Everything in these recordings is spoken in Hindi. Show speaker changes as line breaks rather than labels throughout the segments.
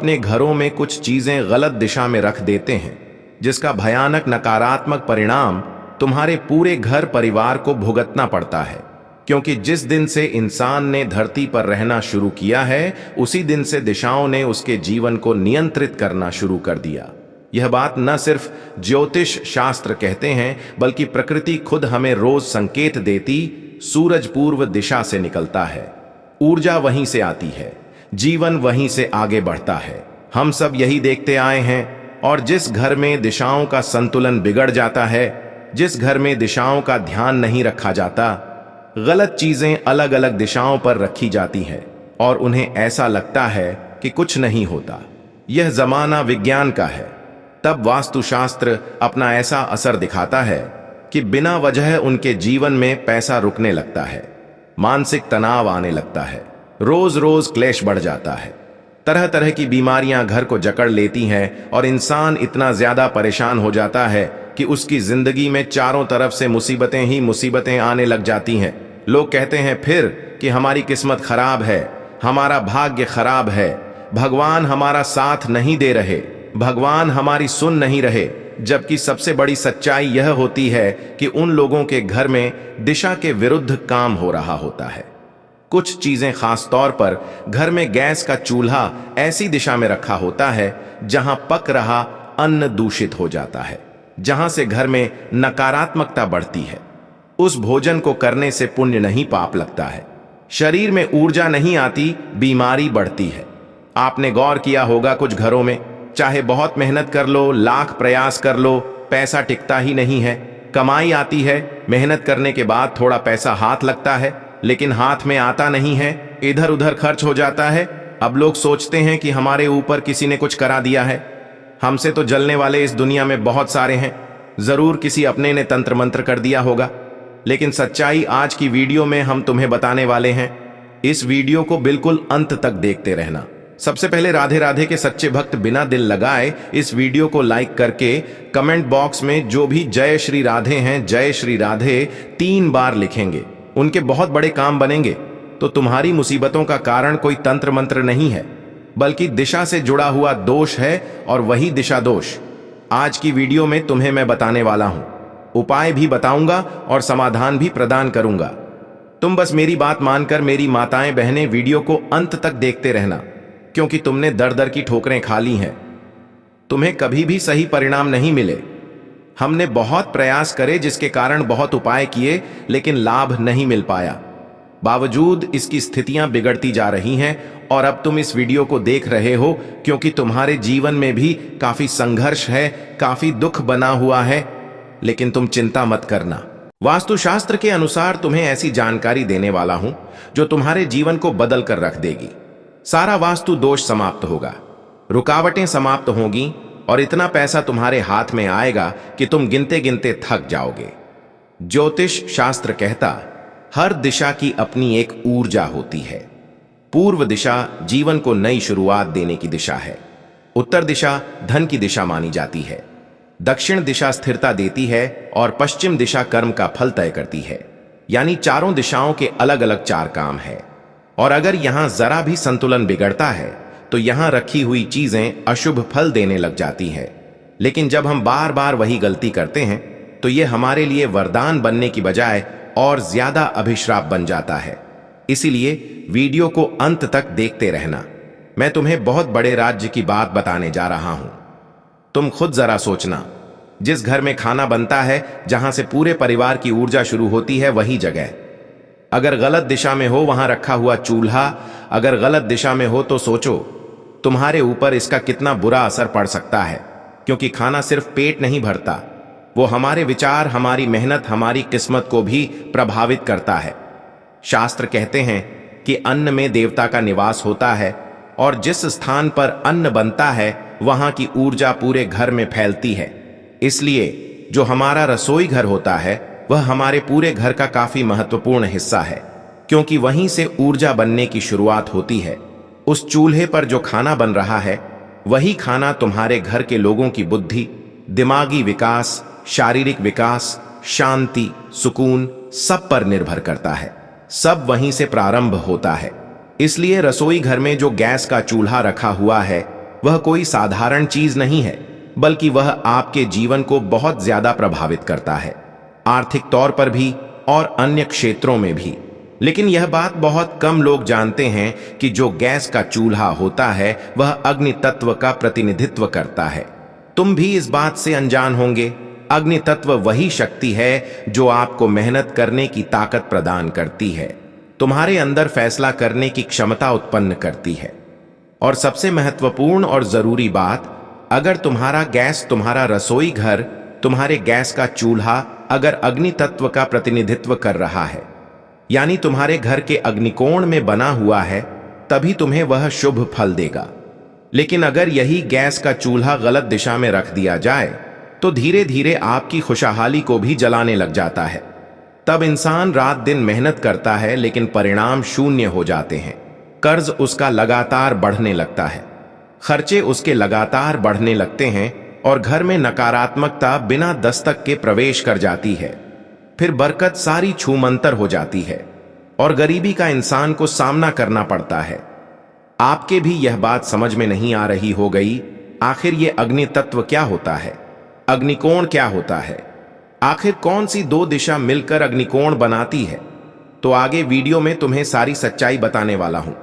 अपने घरों में कुछ चीजें गलत दिशा में रख देते हैं, जिसका भयानक नकारात्मक परिणाम तुम्हारे पूरे घर परिवार को भुगतना पड़ता है। क्योंकि जिस दिन से इंसान ने धरती पर रहना शुरू किया है, उसी दिन से दिशाओं ने उसके जीवन को नियंत्रित करना शुरू कर दिया। यह बात न सिर्फ ज्योतिष शास्त्र कहते हैं, बल्कि प्रकृति खुद हमें रोज संकेत देती। सूरज पूर्व दिशा से निकलता है, ऊर्जा वहीं से आती है, जीवन वहीं से आगे बढ़ता है। हम सब यही देखते आए हैं। और जिस घर में दिशाओं का संतुलन बिगड़ जाता है, जिस घर में दिशाओं का ध्यान नहीं रखा जाता, गलत चीजें अलग अलग दिशाओं पर रखी जाती हैं और उन्हें ऐसा लगता है कि कुछ नहीं होता। यह जमाना विज्ञान का है। तब वास्तुशास्त्र अपना ऐसा असर दिखाता है कि बिना वजह उनके जीवन में पैसा रुकने लगता है, मानसिक तनाव आने लगता है, रोज रोज क्लेश बढ़ जाता है, तरह तरह की बीमारियां घर को जकड़ लेती हैं और इंसान इतना ज्यादा परेशान हो जाता है कि उसकी जिंदगी में चारों तरफ से मुसीबतें ही मुसीबतें आने लग जाती हैं। लोग कहते हैं फिर कि हमारी किस्मत खराब है, हमारा भाग्य खराब है, भगवान हमारा साथ नहीं दे रहे, भगवान हमारी सुन नहीं रहे। जबकि सबसे बड़ी सच्चाई यह होती है कि उन लोगों के घर में दिशा के विरुद्ध काम हो रहा होता है। कुछ चीजें, खास तौर पर घर में गैस का चूल्हा ऐसी दिशा में रखा होता है जहां पक रहा अन्न दूषित हो जाता है, जहां से घर में नकारात्मकता बढ़ती है। उस भोजन को करने से पुण्य नहीं पाप लगता है, शरीर में ऊर्जा नहीं आती, बीमारी बढ़ती है। आपने गौर किया होगा कुछ घरों में चाहे बहुत मेहनत कर लो, लाख प्रयास कर लो, पैसा टिकता ही नहीं है। कमाई आती है, मेहनत करने के बाद थोड़ा पैसा हाथ लगता है, लेकिन हाथ में आता नहीं है, इधर उधर खर्च हो जाता है। अब लोग सोचते हैं कि हमारे ऊपर किसी ने कुछ करा दिया है, हमसे तो जलने वाले इस दुनिया में बहुत सारे हैं, जरूर किसी अपने ने तंत्र मंत्र कर दिया होगा। लेकिन सच्चाई आज की वीडियो में हम तुम्हें बताने वाले हैं। इस वीडियो को बिल्कुल अंत तक देखते रहना। सबसे पहले राधे राधे के सच्चे भक्त बिना दिल लगाए इस वीडियो को लाइक करके कमेंट बॉक्स में जो भी जय श्री राधे हैं, जय श्री राधे 3 बार लिखेंगे, उनके बहुत बड़े काम बनेंगे। तो तुम्हारी मुसीबतों का कारण कोई तंत्र मंत्र नहीं है, बल्कि दिशा से जुड़ा हुआ दोष है, और वही दिशा दोष आज की वीडियो में तुम्हें मैं बताने वाला हूं। उपाय भी बताऊंगा और समाधान भी प्रदान करूंगा। तुम बस मेरी बात मानकर मेरी माताएं बहनें वीडियो को अंत तक देखते रहना, क्योंकि तुमने दर दर की ठोकरें खा ली हैं। तुम्हें कभी भी सही परिणाम नहीं मिले। हमने बहुत प्रयास करे, जिसके कारण बहुत उपाय किए, लेकिन लाभ नहीं मिल पाया। बावजूद इसकी स्थितियां बिगड़ती जा रही हैं और अब तुम इस वीडियो को देख रहे हो क्योंकि तुम्हारे जीवन में भी काफी संघर्ष है, काफी दुख बना हुआ है। लेकिन तुम चिंता मत करना, वास्तुशास्त्र के अनुसार तुम्हें ऐसी जानकारी देने वाला हूं जो तुम्हारे जीवन को बदल कर रख देगी। सारा वास्तु दोष समाप्त होगा, रुकावटें समाप्त होंगी और इतना पैसा तुम्हारे हाथ में आएगा कि तुम गिनते गिनते थक जाओगे। ज्योतिष शास्त्र कहता, हर दिशा की अपनी एक ऊर्जा होती है। पूर्व दिशा जीवन को नई शुरुआत देने की दिशा है, उत्तर दिशा धन की दिशा मानी जाती है, दक्षिण दिशा स्थिरता देती है और पश्चिम दिशा कर्म का फल तय करती है। यानी चारों दिशाओं के अलग अलग 4 काम है। और अगर यहां जरा भी संतुलन बिगड़ता है तो यहां रखी हुई चीजें अशुभ फल देने लग जाती हैं। लेकिन जब हम बार बार वही गलती करते हैं तो यह हमारे लिए वरदान बनने की बजाय और ज्यादा अभिश्राप बन जाता है। इसीलिए वीडियो को अंत तक देखते रहना। मैं तुम्हें बहुत बड़े राज्य की बात बताने जा रहा हूं। तुम खुद जरा सोचना, जिस घर में खाना बनता है, जहां से पूरे परिवार की ऊर्जा शुरू होती है, वही जगह अगर गलत दिशा में हो, वहां रखा हुआ चूल्हा अगर गलत दिशा में हो, तो सोचो तुम्हारे ऊपर इसका कितना बुरा असर पड़ सकता है। क्योंकि खाना सिर्फ पेट नहीं भरता, वो हमारे विचार, हमारी मेहनत, हमारी किस्मत को भी प्रभावित करता है। शास्त्र कहते हैं कि अन्न में देवता का निवास होता है और जिस स्थान पर अन्न बनता है वहां की ऊर्जा पूरे घर में फैलती है। इसलिए जो हमारा रसोई घर होता है वह हमारे पूरे घर का काफी महत्वपूर्ण हिस्सा है, क्योंकि वहीं से ऊर्जा बनने की शुरुआत होती है। उस चूल्हे पर जो खाना बन रहा है वही खाना तुम्हारे घर के लोगों की बुद्धि, दिमागी विकास, शारीरिक विकास, शांति, सुकून सब पर निर्भर करता है। सब वहीं से प्रारंभ होता है। इसलिए रसोई घर में जो गैस का चूल्हा रखा हुआ है वह कोई साधारण चीज नहीं है, बल्कि वह आपके जीवन को बहुत ज्यादा प्रभावित करता है, आर्थिक तौर पर भी और अन्य क्षेत्रों में भी। लेकिन यह बात बहुत कम लोग जानते हैं कि जो गैस का चूल्हा होता है वह अग्नि तत्व का प्रतिनिधित्व करता है। तुम भी इस बात से अनजान होंगे। अग्नि तत्व वही शक्ति है जो आपको मेहनत करने की ताकत प्रदान करती है, तुम्हारे अंदर फैसला करने की क्षमता उत्पन्न करती है। और सबसे महत्वपूर्ण और जरूरी बात, अगर तुम्हारा गैस, तुम्हारा रसोई घर, तुम्हारे गैस का चूल्हा अगर अग्नि तत्व का प्रतिनिधित्व कर रहा है, यानी तुम्हारे घर के अग्निकोण में बना हुआ है, तभी तुम्हें वह शुभ फल देगा। लेकिन अगर यही गैस का चूल्हा गलत दिशा में रख दिया जाए तो धीरे धीरे आपकी खुशहाली को भी जलाने लग जाता है। तब इंसान रात दिन मेहनत करता है लेकिन परिणाम शून्य हो जाते हैं। कर्ज उसका लगातार बढ़ने लगता है, खर्चे उसके लगातार बढ़ने लगते हैं और घर में नकारात्मकता बिना दस्तक के प्रवेश कर जाती है। फिर बरकत सारी छूमंतर हो जाती है और गरीबी का इंसान को सामना करना पड़ता है। आपके भी यह बात समझ में नहीं आ रही हो गई, आखिर ये अग्नि तत्व क्या होता है, अग्निकोण क्या होता है, आखिर कौन सी दो दिशा मिलकर अग्निकोण बनाती है? तो आगे वीडियो में तुम्हें सारी सच्चाई बताने वाला हूं।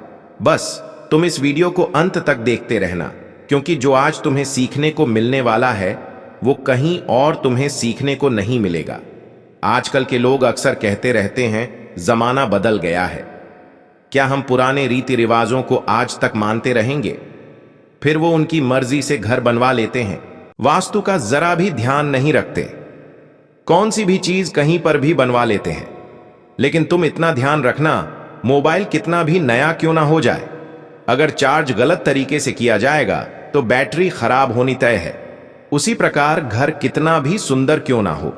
बस तुम इस वीडियो को अंत तक देखते रहना, क्योंकि जो आज तुम्हें सीखने को मिलने वाला है वो कहीं और तुम्हें सीखने को नहीं मिलेगा। आजकल के लोग अक्सर कहते रहते हैं जमाना बदल गया है। क्या हम पुराने रीति रिवाजों को आज तक मानते रहेंगे? फिर वो उनकी मर्जी से घर बनवा लेते हैं, वास्तु का जरा भी ध्यान नहीं रखते, कौन सी भी चीज कहीं पर भी बनवा लेते हैं। लेकिन तुम इतना ध्यान रखना, मोबाइल कितना भी नया क्यों ना हो जाए, अगर चार्ज गलत तरीके से किया जाएगा तो बैटरी खराब होनी तय है। उसी प्रकार घर कितना भी सुंदर क्यों ना हो,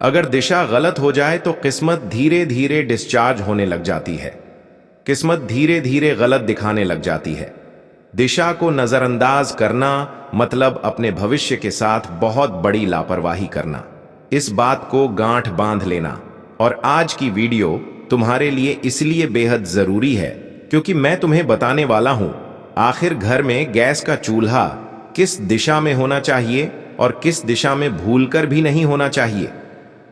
अगर दिशा गलत हो जाए तो किस्मत धीरे धीरे डिस्चार्ज होने लग जाती है, किस्मत धीरे धीरे गलत दिखाने लग जाती है। दिशा को नजरअंदाज करना मतलब अपने भविष्य के साथ बहुत बड़ी लापरवाही करना। इस बात को गांठ बांध लेना। और आज की वीडियो तुम्हारे लिए इसलिए बेहद जरूरी है क्योंकि मैं तुम्हें बताने वाला हूं आखिर घर में गैस का चूल्हा किस दिशा में होना चाहिए और किस दिशा में भूलकर भी नहीं होना चाहिए।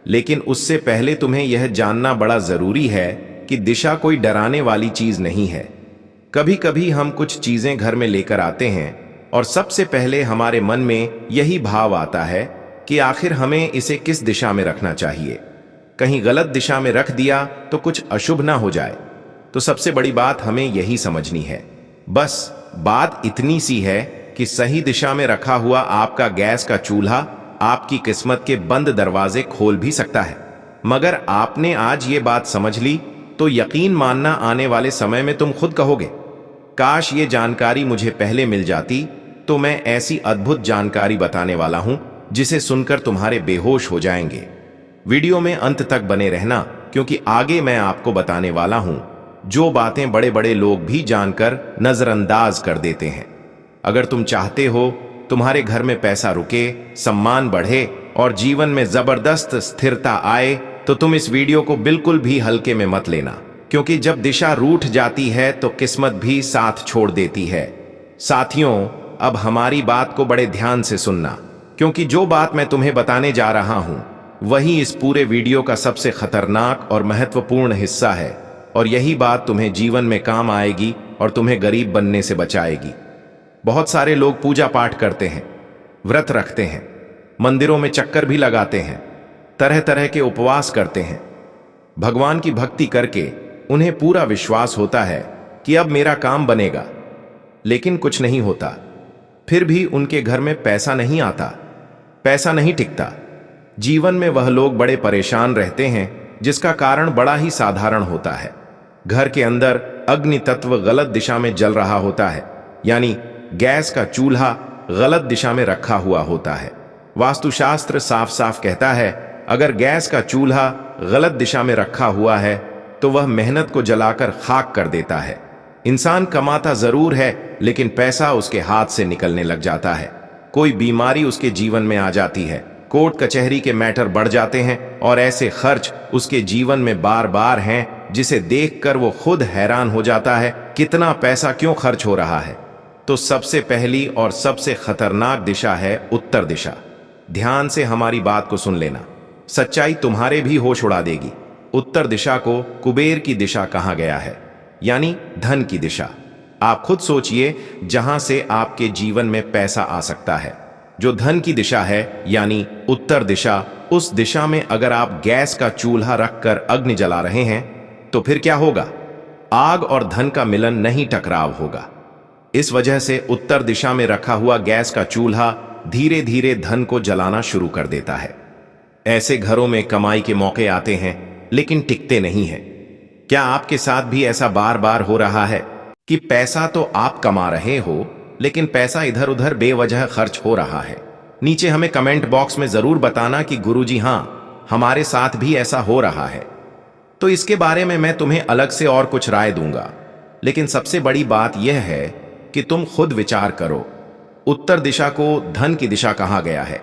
लेकिन उससे पहले तुम्हें यह जानना बड़ा जरूरी है कि दिशा कोई डराने वाली चीज नहीं है। कभी कभी हम कुछ चीजें घर में लेकर आते हैं और सबसे पहले हमारे मन में यही भाव आता है कि आखिर हमें इसे किस दिशा में रखना चाहिए, कहीं गलत दिशा में रख दिया तो कुछ अशुभ ना हो जाए। तो सबसे बड़ी बात हमें यही समझनी है। बस बात इतनी सी है कि सही दिशा में रखा हुआ आपका गैस का चूल्हा आपकी किस्मत के बंद दरवाजे खोल भी सकता है। मगर आपने आज ये बात समझ ली तो यकीन मानना आने वाले समय में तुम खुद कहोगे, काश ये जानकारी मुझे पहले मिल जाती। तो मैं ऐसी अद्भुत जानकारी बताने वाला हूं जिसे सुनकर तुम्हारे बेहोश हो जाएंगे। वीडियो में अंत तक बने रहना, क्योंकि आगे मैं आपको बताने वाला हूं जो बातें बड़े बड़े लोग भी जानकर नजरअंदाज कर देते हैं। अगर तुम चाहते हो तुम्हारे घर में पैसा रुके, सम्मान बढ़े और जीवन में जबरदस्त स्थिरता आए, तो तुम इस वीडियो को बिल्कुल भी हल्के में मत लेना, क्योंकि जब दिशा रूठ जाती है तो किस्मत भी साथ छोड़ देती है। साथियों, अब हमारी बात को बड़े ध्यान से सुनना, क्योंकि जो बात मैं तुम्हें बताने जा रहा हूं वही इस पूरे वीडियो का सबसे खतरनाक और महत्वपूर्ण हिस्सा है। और यही बात तुम्हें जीवन में काम आएगी और तुम्हें गरीब बनने से बचाएगी। बहुत सारे लोग पूजा पाठ करते हैं, व्रत रखते हैं, मंदिरों में चक्कर भी लगाते हैं, तरह तरह के उपवास करते हैं। भगवान की भक्ति करके उन्हें पूरा विश्वास होता है कि अब मेरा काम बनेगा, लेकिन कुछ नहीं होता। फिर भी उनके घर में पैसा नहीं आता, पैसा नहीं टिकता। जीवन में वह लोग बड़े परेशान रहते हैं, जिसका कारण बड़ा ही साधारण होता है। घर के अंदर अग्नि तत्व गलत दिशा में जल रहा होता है, यानी गैस का चूल्हा गलत दिशा में रखा हुआ होता है। वास्तुशास्त्र साफ साफ कहता है, अगर गैस का चूल्हा गलत दिशा में रखा हुआ है तो वह मेहनत को जलाकर खाक कर देता है। इंसान कमाता जरूर है, लेकिन पैसा उसके हाथ से निकलने लग जाता है। कोई बीमारी उसके जीवन में आ जाती है, कोर्ट कचहरी के मैटर बढ़ जाते हैं और ऐसे खर्च उसके जीवन में बार बार हैं जिसे देखकर वो खुद हैरान हो जाता है कितना पैसा क्यों खर्च हो रहा है। तो सबसे पहली और सबसे खतरनाक दिशा है उत्तर दिशा। ध्यान से हमारी बात को सुन लेना, सच्चाई तुम्हारे भी होश उड़ा देगी। उत्तर दिशा को कुबेर की दिशा कहा गया है, यानी धन की दिशा। आप खुद सोचिए, जहां से आपके जीवन में पैसा आ सकता है। जो धन की दिशा है यानी उत्तर दिशा, उस दिशा में अगर आप गैस का चूल्हा रखकर अग्नि जला रहे हैं तो फिर क्या होगा? आग और धन का मिलन नहीं, टकराव होगा। इस वजह से उत्तर दिशा में रखा हुआ गैस का चूल्हा धीरे धीरे धन को जलाना शुरू कर देता है। ऐसे घरों में कमाई के मौके आते हैं लेकिन टिकते नहीं हैं। क्या आपके साथ भी ऐसा बार बार हो रहा है कि पैसा तो आप कमा रहे हो लेकिन पैसा इधर उधर बेवजह खर्च हो रहा है? नीचे हमें कमेंट बॉक्स में जरूर बताना कि गुरुजी हां, हमारे साथ भी ऐसा हो रहा है। तो इसके बारे में मैं तुम्हें अलग से और कुछ राय दूंगा, लेकिन सबसे बड़ी बात यह है कि तुम खुद विचार करो। उत्तर दिशा को धन की दिशा कहा गया है।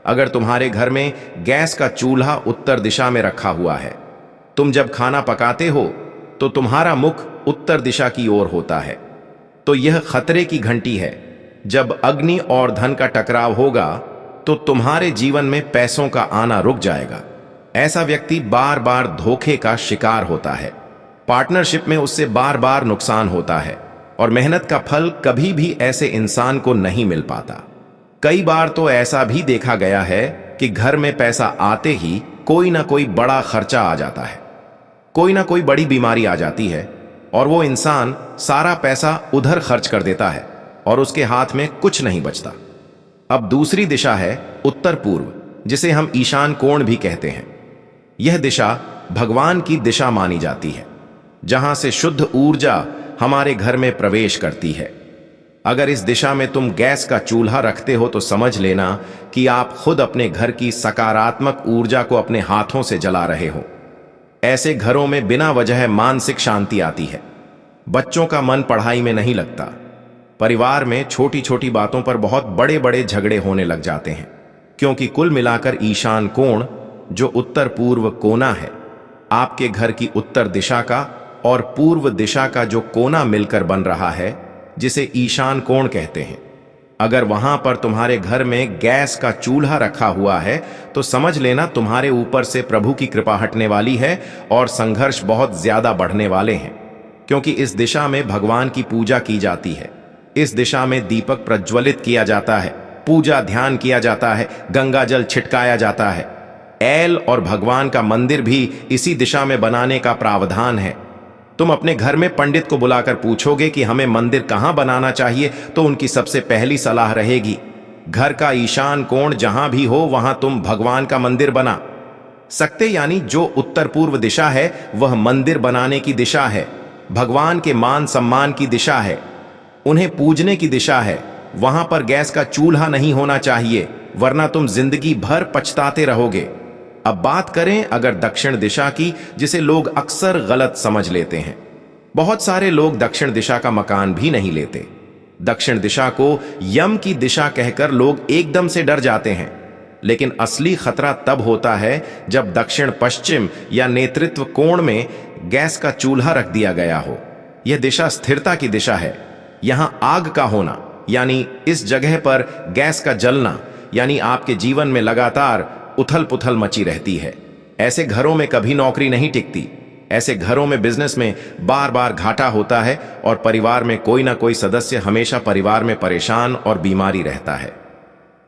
अगर तुम्हारे घर में गैस का चूल्हा उत्तर दिशा में रखा हुआ है, तुम जब खाना पकाते हो तो तुम्हारा मुख उत्तर दिशा की ओर होता है, तो यह खतरे की घंटी है। जब अग्नि और धन का टकराव होगा तो तुम्हारे जीवन में पैसों का आना रुक जाएगा। ऐसा व्यक्ति बार बार धोखे का शिकार होता है, पार्टनरशिप में उससे बार बार नुकसान होता है और मेहनत का फल कभी भी ऐसे इंसान को नहीं मिल पाता। कई बार तो ऐसा भी देखा गया है कि घर में पैसा आते ही कोई ना कोई बड़ा खर्चा आ जाता है, कोई ना कोई बड़ी बीमारी आ जाती है और वो इंसान सारा पैसा उधर खर्च कर देता है और उसके हाथ में कुछ नहीं बचता। अब दूसरी दिशा है उत्तर पूर्व, जिसे हम ईशान कोण भी कहते हैं। यह दिशा भगवान की दिशा मानी जाती है, जहां से शुद्ध ऊर्जा हमारे घर में प्रवेश करती है। अगर इस दिशा में तुम गैस का चूल्हा रखते हो तो समझ लेना कि आप खुद अपने घर की सकारात्मक ऊर्जा को अपने हाथों से जला रहे हो। ऐसे घरों में बिना वजह मानसिक शांति आती है, बच्चों का मन पढ़ाई में नहीं लगता, परिवार में छोटी छोटी बातों पर बहुत बड़े बड़े झगड़े होने लग जाते हैं, क्योंकि कुल मिलाकर ईशान कोण, जो उत्तर पूर्व कोना है, आपके घर की उत्तर दिशा का और पूर्व दिशा का जो कोना मिलकर बन रहा है, जिसे ईशान कोण कहते हैं। अगर वहां पर तुम्हारे घर में गैस का चूल्हा रखा हुआ है तो समझ लेना तुम्हारे ऊपर से प्रभु की कृपा हटने वाली है और संघर्ष बहुत ज्यादा बढ़ने वाले हैं, क्योंकि इस दिशा में भगवान की पूजा की जाती है। इस दिशा में दीपक प्रज्वलित किया जाता है, पूजा ध्यान किया जाता है, गंगा जल छिटकाया जाता है। ऐल और भगवान का मंदिर भी इसी दिशा में बनाने का प्रावधान है। तुम अपने घर में पंडित को बुलाकर पूछोगे कि हमें मंदिर कहां बनाना चाहिए, तो उनकी सबसे पहली सलाह रहेगी, घर का ईशान कोण जहां भी हो वहां तुम भगवान का मंदिर बना सकते। यानी जो उत्तर पूर्व दिशा है वह मंदिर बनाने की दिशा है, भगवान के मान सम्मान की दिशा है, उन्हें पूजने की दिशा है। वहां पर गैस का चूल्हा नहीं होना चाहिए, वरना तुम जिंदगी भर पछताते रहोगे। अब बात करें अगर दक्षिण दिशा की, जिसे लोग अक्सर गलत समझ लेते हैं। बहुत सारे लोग दक्षिण दिशा का मकान भी नहीं लेते। दक्षिण दिशा को यम की दिशा कहकर लोग एकदम से डर जाते हैं, लेकिन असली खतरा तब होता है जब दक्षिण पश्चिम या नेतृत्व कोण में गैस का चूल्हा रख दिया गया हो। यह दिशा स्थिरता की दिशा है। यहां आग का होना, यानी इस जगह पर गैस का जलना, यानी आपके जीवन में लगातार उथल पुथल मची रहती है। ऐसे घरों में कभी नौकरी नहीं टिकती। ऐसे घरों में बिजनेस में बार बार घाटा होता है और परिवार में कोई ना कोई सदस्य हमेशा परिवार में परेशान और बीमारी रहता है।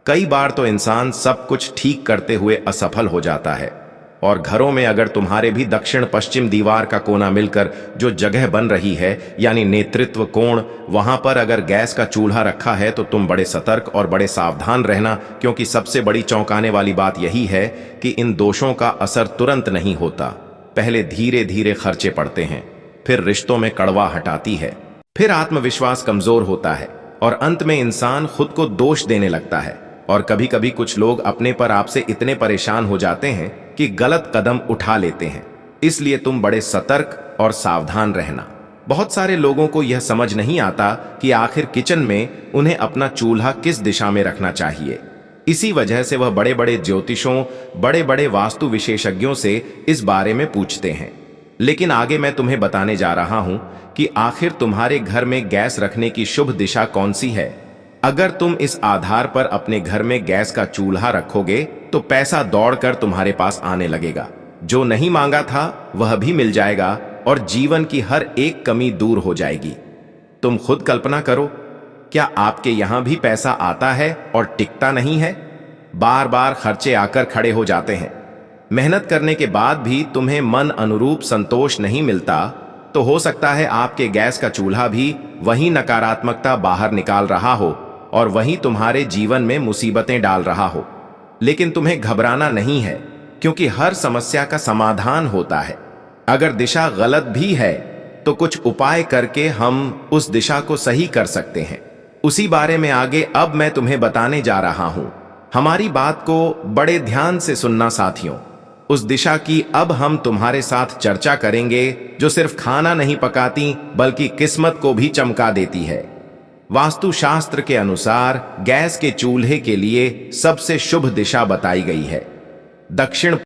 कई बार तो इंसान सब कुछ ठीक करते हुए असफल हो जाता है। और घरों में अगर तुम्हारे भी दक्षिण पश्चिम दीवार का कोना मिलकर जो जगह बन रही है, यानी नेतृत्व कोण, वहां पर अगर गैस का चूल्हा रखा है तो तुम बड़े सतर्क और बड़े सावधान रहना, क्योंकि सबसे बड़ी चौंकाने वाली बात यही है कि इन दोषों का असर तुरंत नहीं होता। पहले धीरे धीरे खर्चे पड़ते हैं, फिर रिश्तों में कड़वा हटाती है, फिर आत्मविश्वास कमजोर होता है और अंत में इंसान खुद को दोष देने लगता है। और कभी कभी कुछ लोग अपने पर आपसे इतने परेशान हो जाते हैं कि गलत कदम उठा लेते हैं। इसलिए तुम बड़े सतर्क और सावधान रहना। बहुत सारे लोगों को यह समझ नहीं आता कि आखिर किचन में उन्हें अपना चूल्हा किस दिशा में रखना चाहिए। इसी वजह से वह बड़े बड़े ज्योतिषों, बड़े बड़े वास्तु विशेषज्ञों से इस बारे में पूछते हैं। लेकिन आगे मैं तुम्हें बताने जा रहा हूं कि आखिर तुम्हारे घर में गैस रखने की शुभ दिशा कौन सी है। अगर तुम इस आधार पर अपने घर में गैस का चूल्हा रखोगे तो पैसा दौड़कर तुम्हारे पास आने लगेगा। जो नहीं मांगा था वह भी मिल जाएगा और जीवन की हर एक कमी दूर हो जाएगी। तुम खुद कल्पना करो, क्या आपके यहां भी पैसा आता है और टिकता नहीं है? बार बार खर्चे आकर खड़े हो जाते हैं। मेहनत करने के बाद भी तुम्हें मन अनुरूप संतोष नहीं मिलता, तो हो सकता है आपके गैस का चूल्हा भी वही नकारात्मकता बाहर निकाल रहा हो और वही तुम्हारे जीवन में मुसीबतें डाल रहा हो। लेकिन तुम्हें घबराना नहीं है, क्योंकि हर समस्या का समाधान होता है। अगर दिशा गलत भी है तो कुछ उपाय करके हम उस दिशा को सही कर सकते हैं। उसी बारे में आगे अब मैं तुम्हें बताने जा रहा हूं। हमारी बात को बड़े ध्यान से सुनना साथियों। उस दिशा की अब हम तुम्हारे साथ चर्चा करेंगे जो सिर्फ खाना नहीं पकाती बल्कि किस्मत को भी चमका देती है। वास्तुशास्त्र के अनुसार गैस के चूल्हे के लिए सबसे शुभ दिशा बताई गई है दक्षिण